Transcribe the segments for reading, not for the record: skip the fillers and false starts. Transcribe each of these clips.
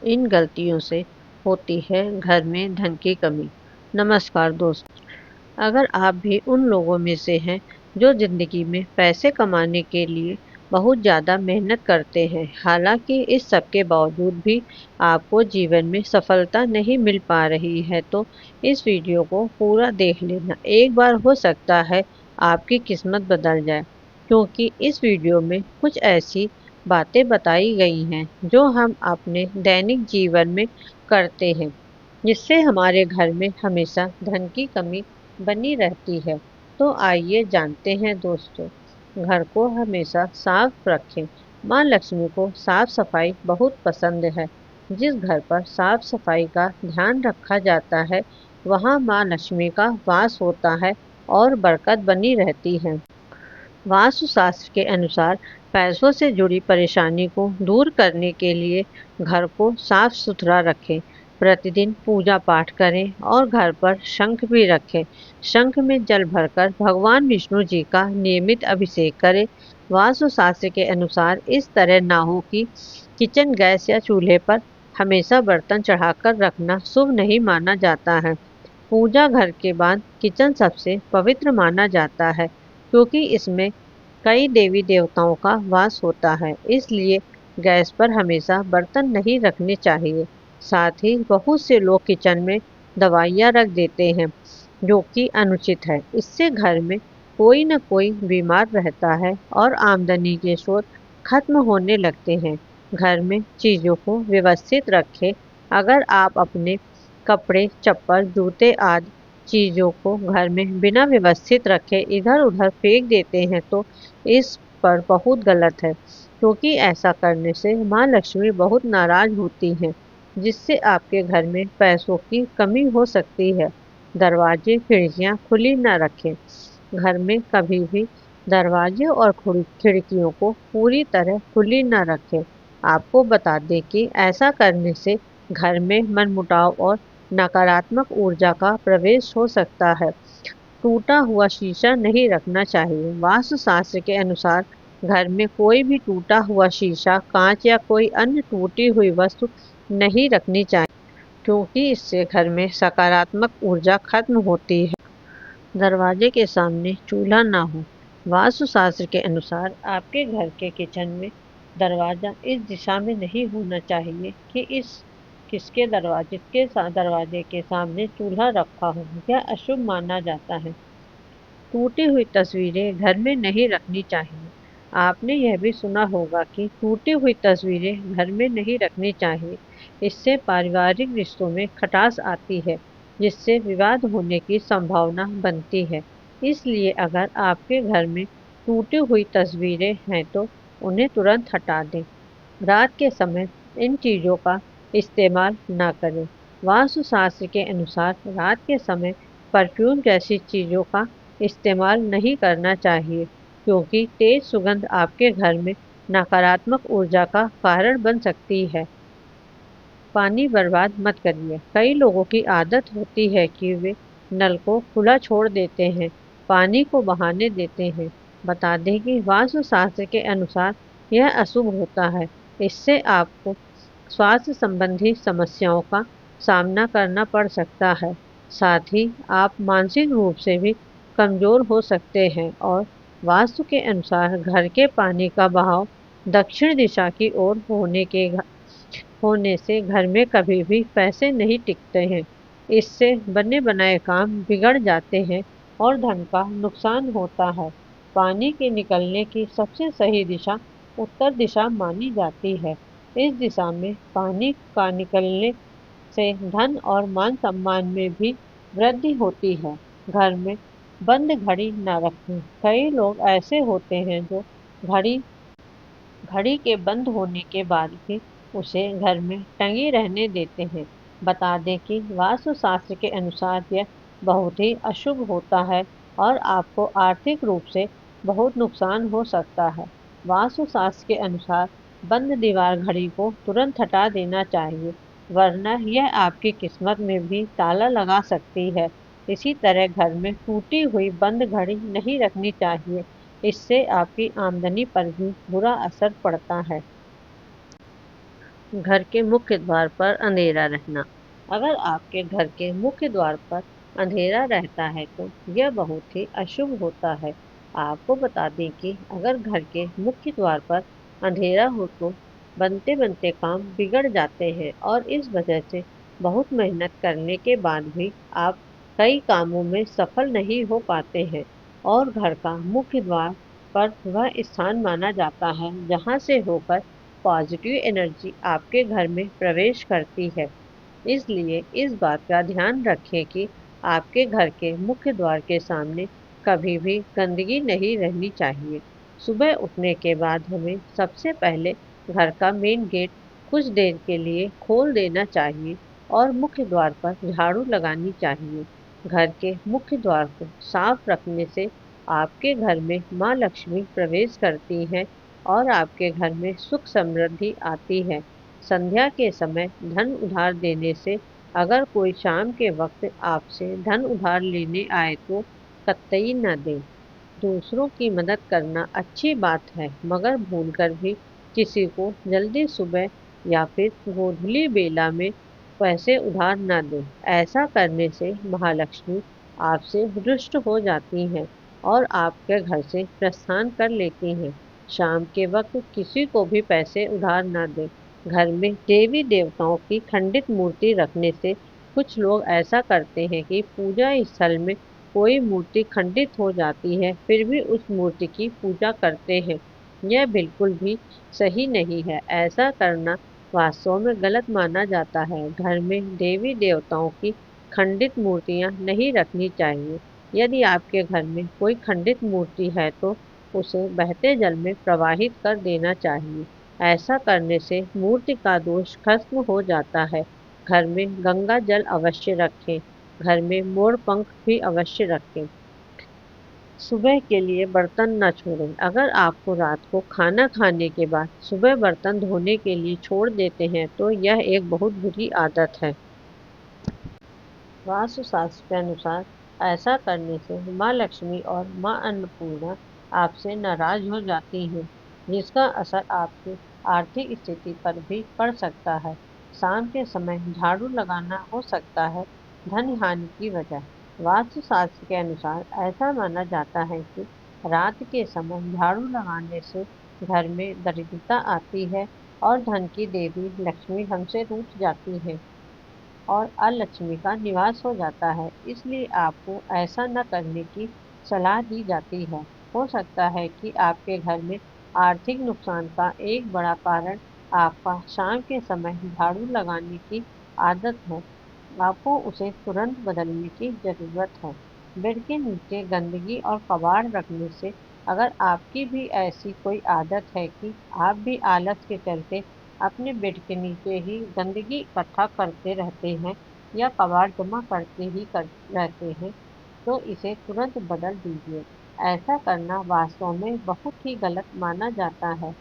इन गलतियों से होती है घर में धन की कमी। नमस्कार दोस्तों, अगर आप भी उन लोगों में से हैं जो जिंदगी में पैसे कमाने के लिए बहुत ज़्यादा मेहनत करते हैं, हालांकि इस सब के बावजूद भी आपको जीवन में सफलता नहीं मिल पा रही है, तो इस वीडियो को पूरा देख लेना। एक बार हो सकता है आपकी किस्मत बदल जाए, क्योंकि इस वीडियो में कुछ ऐसी बातें बताई गई हैं जो हम अपने दैनिक जीवन में करते हैं, जिससे हमारे घर में हमेशा धन की कमी बनी रहती है। तो आइए जानते हैं दोस्तों। घर को हमेशा साफ रखें। माँ लक्ष्मी को साफ सफाई बहुत पसंद है। जिस घर पर साफ सफाई का ध्यान रखा जाता है, वहाँ माँ लक्ष्मी का वास होता है और बरकत बनी रहती है। वास्तुशास्त्र के अनुसार पैसों से जुड़ी परेशानी को दूर करने के लिए घर को साफ सुथरा रखें। प्रतिदिन पूजा पाठ करें और घर पर शंख भी रखें। शंख में जल भरकर भगवान विष्णु जी का नियमित अभिषेक करें। वास्तुशास्त्र के अनुसार इस तरह ना हो कि किचन गैस या चूल्हे पर हमेशा बर्तन चढ़ाकर रखना शुभ नहीं माना जाता है। पूजा घर के बाद किचन सबसे पवित्र माना जाता है, क्योंकि इसमें कई देवी देवताओं का वास होता है। इसलिए गैस पर हमेशा बर्तन नहीं रखने चाहिए। साथ ही बहुत से लोग किचन में दवाइयाँ रख देते हैं, जो कि अनुचित है। इससे घर में कोई न कोई बीमार रहता है और आमदनी के स्रोत खत्म होने लगते हैं। घर में चीज़ों को व्यवस्थित रखें। अगर आप अपने कपड़े, चप्पल, जूते आदि चीज़ों को घर में बिना व्यवस्थित रखे इधर-उधर फेंक देते हैं, तो इस पर बहुत गलत है, क्योंकि ऐसा करने से माँ लक्ष्मी बहुत नाराज होती हैं, जिससे आपके घर में पैसों की कमी हो सकती है। दरवाजे, खिड़कियाँ खुली न रखें। घर में कभी भी दरवाजे और खिड़कियों को पूरी तरह खुली न रखें। आपको बता दें कि ऐसा करने से घर में मनमुटाव और नकारात्मक ऊर्जा का प्रवेश हो सकता है। टूटा हुआ शीशा नहीं रखना चाहिए। वास्तुशास्त्र के अनुसार घर में कोई भी टूटा हुआ शीशा, कांच या कोई अन्य टूटी हुई वस्तु नहीं रखनी चाहिए, क्योंकि इससे घर में सकारात्मक ऊर्जा खत्म होती है। दरवाजे के सामने चूल्हा ना हो। वास्तुशास्त्र के अनुसार आपके घर के किचन में दरवाजा इस दिशा में नहीं होना चाहिए कि इस किसके दरवाजे के सामने चूल्हा रखा हो। यह अशुभ माना जाता है। टूटी हुई तस्वीरें घर में नहीं रखनी चाहिए। आपने यह भी सुना होगा कि टूटी हुई तस्वीरें घर में नहीं रखनी चाहिए। इससे पारिवारिक रिश्तों में खटास आती है, जिससे विवाद होने की संभावना बनती है। इसलिए अगर आपके घर में टूटी हुई तस्वीरें हैं, तो उन्हें तुरंत हटा दें। रात के समय इन चीज़ों का इस्तेमाल ना करें। वास्तुशास्त्र के अनुसार रात के समय परफ्यूम जैसी चीज़ों का इस्तेमाल नहीं करना चाहिए, क्योंकि तेज सुगंध आपके घर में नकारात्मक ऊर्जा का कारण बन सकती है। पानी बर्बाद मत करिए। कई लोगों की आदत होती है कि वे नल को खुला छोड़ देते हैं, पानी को बहाने देते हैं। बता दें कि वास्तुशास्त्र के अनुसार यह अशुभ होता है। इससे आपको स्वास्थ्य संबंधी समस्याओं का सामना करना पड़ सकता है। साथ ही आप मानसिक रूप से भी कमज़ोर हो सकते हैं, और वास्तु के अनुसार घर के पानी का बहाव दक्षिण दिशा की ओर होने से घर में कभी भी पैसे नहीं टिकते हैं। इससे बने बनाए काम बिगड़ जाते हैं और धन का नुकसान होता है। पानी के निकलने की सबसे सही दिशा उत्तर दिशा मानी जाती है। इस दिशा में पानी का निकलने से धन और मान सम्मान में भी वृद्धि होती है। घर में बंद घड़ी न रखें। कई लोग ऐसे होते हैं जो घड़ी घड़ी के बंद होने के बाद भी उसे घर में टंगी रहने देते हैं। बता दें कि वास्तुशास्त्र के अनुसार यह बहुत ही अशुभ होता है और आपको आर्थिक रूप से बहुत नुकसान हो सकता है। वास्तुशास्त्र के अनुसार बंद दीवार घड़ी को तुरंत हटा देना चाहिए, वरना यह आपकी किस्मत में भी ताला लगा सकती है। इसी तरह घर में टूटी हुई बंद घड़ी नहीं रखनी चाहिए। इससे आपकी आमदनी पर भी बुरा असर पड़ता है। घर के मुख्य द्वार पर अंधेरा रहना। अगर आपके घर के मुख्य द्वार पर अंधेरा रहता है तो यह बहुत ही अशुभ होता है। आपको बता दें कि अगर घर के मुख्य द्वार पर अंधेरा हो तो बनते बनते काम बिगड़ जाते हैं और इस वजह से बहुत मेहनत करने के बाद भी आप कई कामों में सफल नहीं हो पाते हैं। और घर का मुख्य द्वार पर वह स्थान माना जाता है जहां से होकर पॉजिटिव एनर्जी आपके घर में प्रवेश करती है। इसलिए इस बात का ध्यान रखें कि आपके घर के मुख्य द्वार के सामने कभी भी गंदगी नहीं रहनी चाहिए। सुबह उठने के बाद हमें सबसे पहले घर का मेन गेट कुछ देर के लिए खोल देना चाहिए और मुख्य द्वार पर झाड़ू लगानी चाहिए। घर के मुख्य द्वार को साफ रखने से आपके घर में माँ लक्ष्मी प्रवेश करती है और आपके घर में सुख समृद्धि आती है। संध्या के समय धन उधार देने से अगर कोई शाम के वक्त आपसे धन उधार लेने आए तो कतई न दें। दूसरों की मदद करना अच्छी बात है मगर भूलकर भी किसी को जल्दी सुबह या फिर गोधूली बेला में पैसे उधार न दें। ऐसा करने से महालक्ष्मी आपसे रुष्ट हो जाती हैं और आपके घर से प्रस्थान कर लेती हैं। शाम के वक्त किसी को भी पैसे उधार न दें। घर में देवी देवताओं की खंडित मूर्ति रखने से कुछ लोग ऐसा करते हैं कि पूजा स्थल में कोई मूर्ति खंडित हो जाती है फिर भी उस मूर्ति की पूजा करते हैं। यह बिल्कुल भी सही नहीं है। ऐसा करना वास्तव में गलत माना जाता है। घर में देवी देवताओं की खंडित मूर्तियां नहीं रखनी चाहिए। यदि आपके घर में कोई खंडित मूर्ति है तो उसे बहते जल में प्रवाहित कर देना चाहिए। ऐसा करने से मूर्ति का दोष खत्म हो जाता है। घर में गंगा जल अवश्य रखें। घर में मोर पंख भी अवश्य रखें। सुबह के लिए बर्तन न छोड़ें। अगर आपको रात को खाना खाने के बाद सुबह बर्तन धोने के लिए छोड़ देते हैं तो यह एक बहुत बुरी आदत है। वास्तुशास्त्र के अनुसार ऐसा करने से माँ लक्ष्मी और माँ अन्नपूर्णा आपसे नाराज हो जाती हैं, जिसका असर आपकी आर्थिक स्थिति पर भी पड़ सकता है। शाम के समय झाड़ू लगाना हो सकता है धन हानि की वजह। वास्तुशास्त्र के अनुसार ऐसा माना जाता है कि रात के समय झाड़ू लगाने से घर में दरिद्रता आती है और धन की देवी लक्ष्मी हमसे रूठ जाती है और अलक्ष्मी का निवास हो जाता है। इसलिए आपको ऐसा न करने की सलाह दी जाती है। हो सकता है कि आपके घर में आर्थिक नुकसान का एक बड़ा कारण आपका शाम के समय झाड़ू लगाने की आदत है। आपको उसे तुरंत बदलने की जरूरत है। बेड के नीचे गंदगी और कबाड़ रखने से अगर आपकी भी ऐसी कोई आदत है कि आप भी आलस के चलते अपने बेड के नीचे ही गंदगी इकट्ठा करते रहते हैं या कबाड़ जमा रहते हैं तो इसे तुरंत बदल दीजिए। ऐसा करना वास्तव में बहुत ही गलत माना जाता है।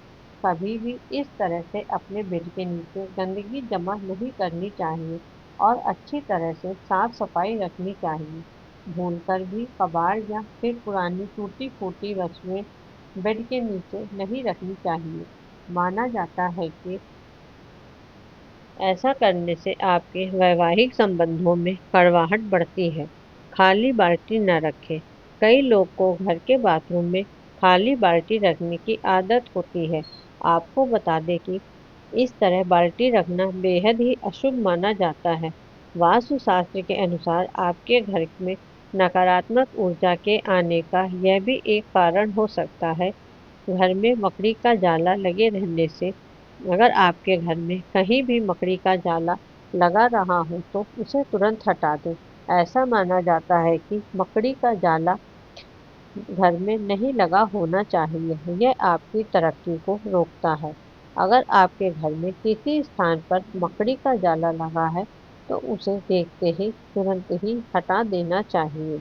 कभी भी इस तरह से अपने बेड के नीचे गंदगी जमा नहीं करनी चाहिए और अच्छी तरह से साफ सफाई रखनी चाहिए। भूलकर भी कबाड़ या फिर पुरानी टूटी फूटी वस्तुएं बेड के नीचे नहीं रखनी चाहिए। माना जाता है कि ऐसा करने से आपके वैवाहिक संबंधों में कड़वाहट बढ़ती है। खाली बाल्टी न रखें। कई लोग को घर के बाथरूम में खाली बाल्टी रखने की आदत होती है। आपको बता दें कि इस तरह बाल्टी रखना बेहद ही अशुभ माना जाता है। वास्तुशास्त्र के अनुसार आपके घर में नकारात्मक ऊर्जा के आने का यह भी एक कारण हो सकता है। घर में मकड़ी का जाला लगे रहने से अगर आपके घर में कहीं भी मकड़ी का जाला लगा रहा हो तो उसे तुरंत हटा दें। ऐसा माना जाता है कि मकड़ी का जाला घर में नहीं लगा होना चाहिए। यह आपकी तरक्की को रोकता है। अगर आपके घर में किसी स्थान पर मकड़ी का जाला लगा है तो उसे देखते ही तुरंत ही हटा देना चाहिए।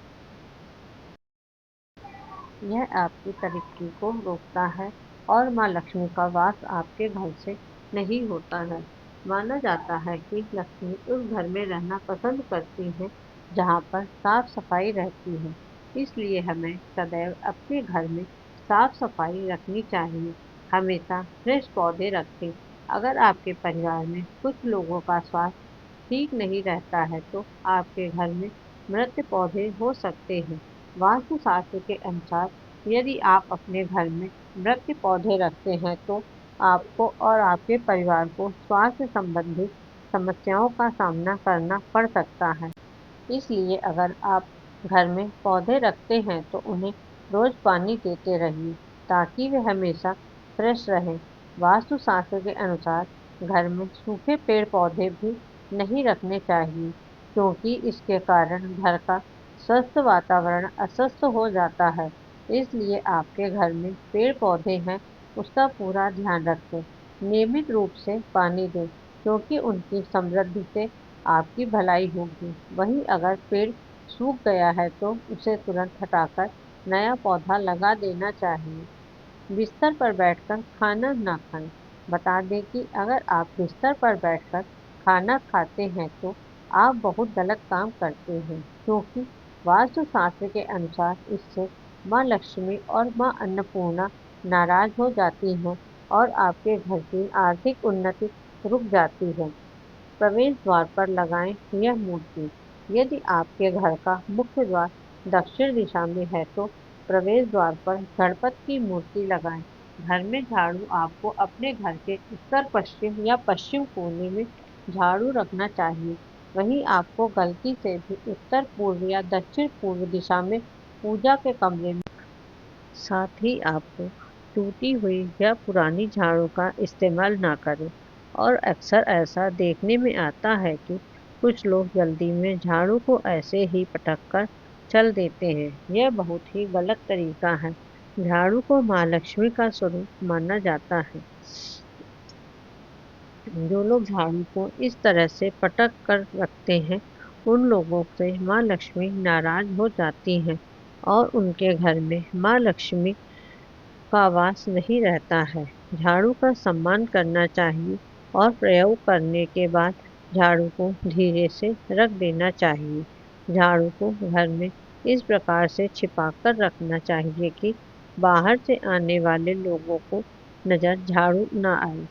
यह आपकी तरक्की को रोकता है और माँ लक्ष्मी का वास आपके घर से नहीं होता है। माना जाता है कि लक्ष्मी उस घर में रहना पसंद करती है जहाँ पर साफ सफाई रहती है। इसलिए हमें सदैव अपने घर में साफ सफाई रखनी चाहिए। हमेशा फ्रेश पौधे रखें। अगर आपके परिवार में कुछ लोगों का स्वास्थ्य ठीक नहीं रहता है तो आपके घर में मृत पौधे हो सकते हैं। वास्तुशास्त्र के अनुसार यदि आप अपने घर में मृत पौधे रखते हैं तो आपको और आपके परिवार को स्वास्थ्य संबंधी समस्याओं का सामना करना पड़ सकता है। इसलिए अगर आप घर में पौधे रखते हैं तो उन्हें रोज पानी देते रहिए ताकि वे हमेशा फ्रेश रहें। वास्तुशास्त्र के अनुसार घर में सूखे पेड़ पौधे भी नहीं रखने चाहिए क्योंकि इसके कारण घर का स्वस्थ वातावरण अस्वस्थ हो जाता है। इसलिए आपके घर में पेड़ पौधे हैं उसका पूरा ध्यान रखें। नियमित रूप से पानी दें क्योंकि उनकी समृद्धि से आपकी भलाई होगी। वहीं अगर पेड़ सूख गया है तो उसे तुरंत हटाकर नया पौधा लगा देना चाहिए। बिस्तर पर बैठकर खाना ना खाएं। बता दें कि अगर आप बिस्तर पर बैठकर खाना खाते हैं तो आप बहुत गलत काम करते हैं क्योंकि वास्तुशास्त्र के अनुसार इससे माँ लक्ष्मी और माँ अन्नपूर्णा नाराज हो जाती हैं और आपके घर की आर्थिक उन्नति रुक जाती है। प्रवेश द्वार पर लगाएं यह मूर्ति। यदि आपके घर का मुख्य द्वार दक्षिण दिशा में है तो प्रवेश द्वार पर गणपति की मूर्ति लगाएं। घर में झाड़ू आपको अपने घर के उत्तर पश्चिम या पश्चिम कोने में झाड़ू रखना चाहिए। वहीं आपको गलती से भी उत्तर पूर्व या दक्षिण पूर्व दिशा में पूजा के कमरे में साथ ही आपको टूटी हुई या पुरानी झाड़ू का इस्तेमाल ना करें। और अक्सर ऐसा देखने में आता है कि कुछ लोग जल्दी में झाड़ू को ऐसे ही पटक कर चल देते हैं। यह बहुत ही गलत तरीका है। झाड़ू को माँ लक्ष्मी का स्वरूप माना जाता है। जो लोग झाड़ू को इस तरह से पटक कर रखते हैं उन लोगों से माँ लक्ष्मी नाराज हो जाती हैं और उनके घर में माँ लक्ष्मी का वास नहीं रहता है। झाड़ू का सम्मान करना चाहिए और प्रयोग करने के बाद झाड़ू को धीरे से रख देना चाहिए। झाड़ू को घर में इस प्रकार से छिपाकर रखना चाहिए कि बाहर से आने वाले लोगों को नजर झाड़ू न आए।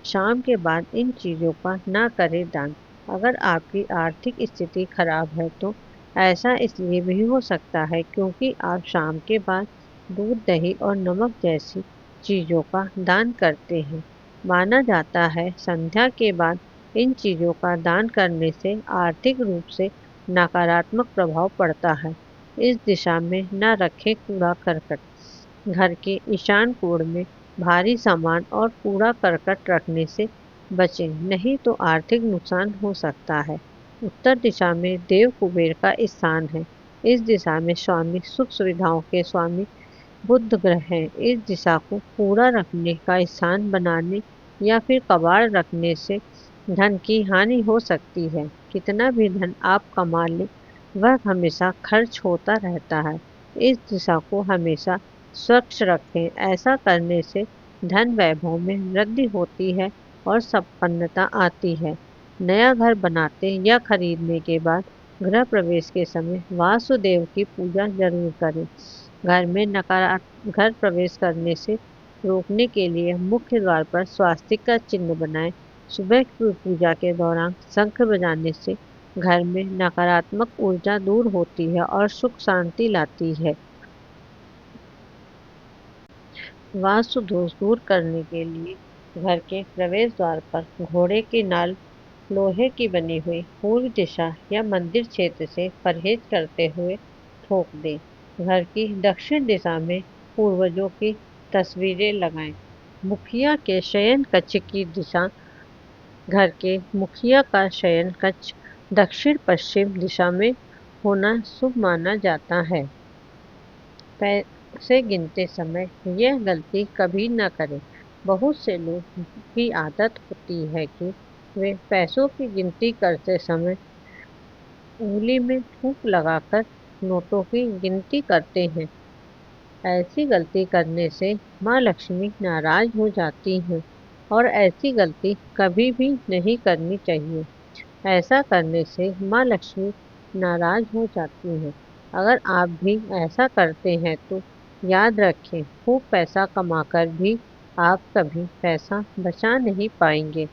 शाम के बाद इन चीज़ों का ना करें दान। अगर आपकी आर्थिक स्थिति खराब है तो ऐसा इसलिए भी हो सकता है क्योंकि आप शाम के बाद दूध, दही और नमक जैसी चीज़ों का दान करते हैं। माना जाता है संध्या के बाद इन चीज़ों का दान करने से आर्थिक रूप से नकारात्मक प्रभाव पड़ता है। इस दिशा में न रखें कूड़ा करकट। घर के ईशान कोण में भारी सामान और कूड़ा करकट रखने से बचें, नहीं तो आर्थिक नुकसान हो सकता है। उत्तर दिशा में देव कुबेर का स्थान है। इस दिशा में स्वामी सुख सुविधाओं के स्वामी बुध ग्रह है। इस दिशा को कूड़ा रखने का स्थान बनाने या फिर कबाड़ रखने से धन की हानि हो सकती है। कितना भी धन आप कमा लें वह हमेशा खर्च होता रहता है। इस दिशा को हमेशा स्वच्छ रखें। ऐसा करने से धन वैभव में वृद्धि होती है और संपन्नता आती है। नया घर बनाते या खरीदने के बाद गृह प्रवेश के समय वासुदेव की पूजा जरूर करें। घर में घर प्रवेश करने से रोकने के लिए मुख्य द्वार पर स्वास्तिक का चिन्ह बनाएं। सुबह की पूजा के दौरान शंख बजाने से घर में नकारात्मक ऊर्जा दूर होती है और सुख शांति लाती है। वास्तु दोष दूर करने के लिए घर के प्रवेश द्वार पर घोड़े की नाल, लोहे की बनी हुई पूर्व दिशा या मंदिर क्षेत्र से परहेज करते हुए ठोक दें। घर की दक्षिण दिशा में पूर्वजों की तस्वीरें लगाएं। मुखिया के शयन कक्ष की दिशा। घर के मुखिया का शयन कक्ष दक्षिण पश्चिम दिशा में होना शुभ माना जाता है। पैसे गिनते समय यह गलती कभी न करें। बहुत से लोग की आदत होती है कि वे पैसों की गिनती करते समय उंगली में थूक लगाकर नोटों की गिनती करते हैं। ऐसी गलती करने से माँ लक्ष्मी नाराज हो जाती हैं और ऐसी गलती कभी भी नहीं करनी चाहिए। ऐसा करने से माँ लक्ष्मी नाराज हो जाती हैं। अगर आप भी ऐसा करते हैं तो याद रखें खूब पैसा कमाकर भी आप कभी पैसा बचा नहीं पाएंगे,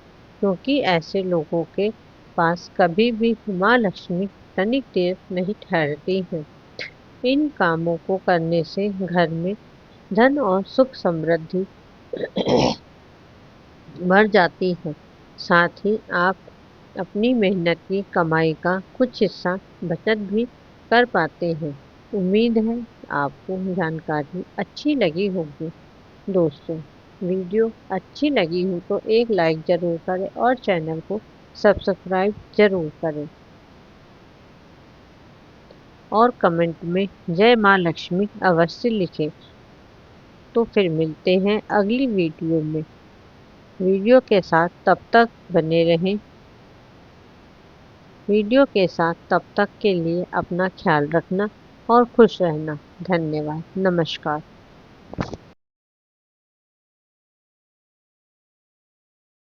क्योंकि ऐसे लोगों के पास कभी भी माँ लक्ष्मी तनिक देर नहीं ठहरती हैं। इन कामों को करने से घर में धन और सुख समृद्धि बढ़ जाती है। साथ ही आप अपनी मेहनत की कमाई का कुछ हिस्सा बचत भी कर पाते हैं। उम्मीद है आपको जानकारी अच्छी लगी होगी। दोस्तों, वीडियो अच्छी लगी हो तो एक लाइक ज़रूर करें और चैनल को सब्सक्राइब ज़रूर करें और कमेंट में जय माँ लक्ष्मी अवश्य लिखें। तो फिर मिलते हैं अगली वीडियो में। वीडियो के साथ तब तक बने रहें। वीडियो के साथ तब तक के लिए अपना ख्याल रखना और खुश रहना। धन्यवाद। नमस्कार।